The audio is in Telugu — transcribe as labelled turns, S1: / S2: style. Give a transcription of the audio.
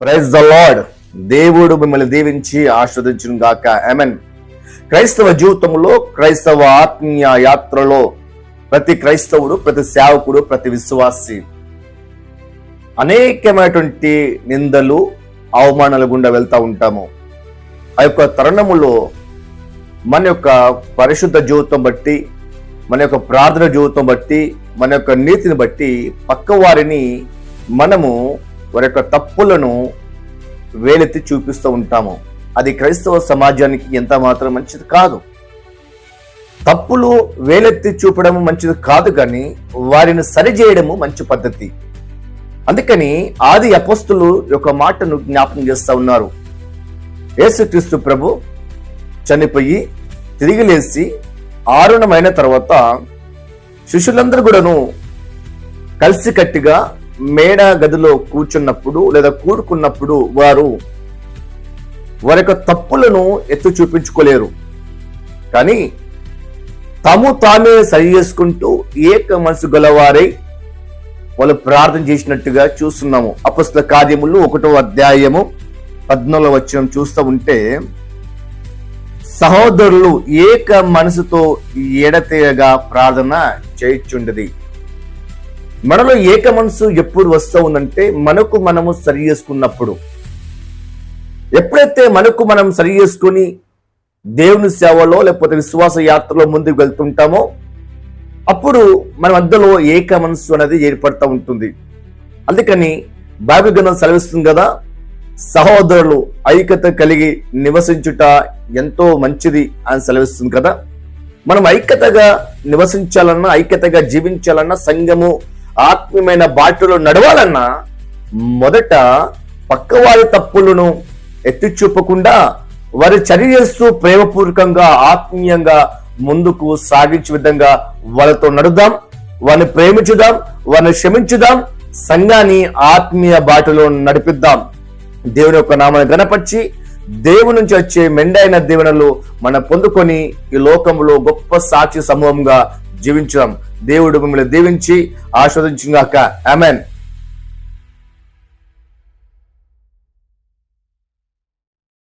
S1: Praise the lord. దేవుడు మిమ్మల్ని దీవించి ఆస్వాదించును గాక. ఆమేన్. క్రైస్తవ జీవితంలో, క్రైస్తవ ఆత్మీయ యాత్రలో ప్రతి క్రైస్తవుడు, ప్రతి సేవకుడు, ప్రతి విశ్వాసి అనేకమైనటువంటి నిందలు, అవమానాల గుండా వెళ్తూ ఉంటాము. ఆ యొక్క తరుణములో మన యొక్క పరిశుద్ధ జీవితం బట్టి, మన యొక్క ప్రార్థన జీవితం బట్టి, మన యొక్క నీతిని బట్టి పక్క వారిని మనము వారి యొక్క తప్పులను వేలెత్తి చూపిస్తూ ఉంటాము. అది క్రైస్తవ సమాజానికి ఎంత మాత్రం మంచిది కాదు. తప్పులు వేలెత్తి చూపడము మంచిది కాదు, కానీ వారిని సరిచేయడము మంచి పద్ధతి. అందుకని ఆది అపోస్తులు యొక్క మాటను జ్ఞాపకం చేస్తూ ఉన్నారు. యేసుక్రీస్తు ప్రభు చనిపోయి తిరిగి లేచి ఆరుణమైన తర్వాత శిష్యులందరూ కూడాను కలిసికట్టుగా మేడ గదిలో కూర్చున్నప్పుడు లేదా కూడుకున్నప్పుడు వారి యొక్క తప్పులను ఎత్తు చూపించుకోలేరు, కానీ తామే సరి చేసుకుంటూ ఏక మనసు గలవారై వాళ్ళు ప్రార్థన చేసినట్టుగా చూస్తున్నాము. అపొస్తలుల కార్యములు 1వ అధ్యాయము 14వ వచనం చూస్తూ ఉంటే, సహోదరులు ఏక మనసుతో ఎడతెగగా ప్రార్థన చేయుచుండేది. మనలో ఏక మనసు ఎప్పుడు వస్తూ ఉందంటే మనకు మనము సరి చేసుకున్నప్పుడు. ఎప్పుడైతే మనకు మనం సరి చేసుకుని దేవుని సేవలో లేకపోతే విశ్వాస యాత్రలో ముందుకు వెళ్తుంటామో అప్పుడు మన మధ్యలో ఏక మనసు అనేది ఏర్పడుతూ ఉంటుంది. అందుకని బైబిల్ గ్రంథం సెలవిస్తుంది కదా, సహోదరులు ఐక్యత కలిగి నివసించుట ఎంతో మంచిది అని సెలవిస్తుంది కదా. మనం ఐక్యతగా నివసించాలన్నా, ఐక్యతగా జీవించాలన్నా, సంఘము ఆత్మీయమైన బాటలో నడవాలన్నా మొదట పక్కవారి తప్పులను ఎత్తి చూపకుండా వారి చర్య చేస్తూ ప్రేమపూర్వకంగా, ఆత్మీయంగా ముందుకు సాగించే విధంగా వాళ్ళతో నడుద్దాం, వారిని ప్రేమించుదాం, వారిని క్షమించుదాం, సంఘాన్ని ఆత్మీయ బాటలో నడిపిద్దాం. దేవుని యొక్క నామాన్ని గణపరిచి దేవుని నుంచి వచ్చే మెండైన దీవెనలు మనం పొందుకొని ఈ లోకంలో గొప్ప సాక్షి సమూహంగా జీవించుదాం. దేవుడు మిమ్మల్ని దీవించి ఆస్వాదించుగాక. ఆమేన్.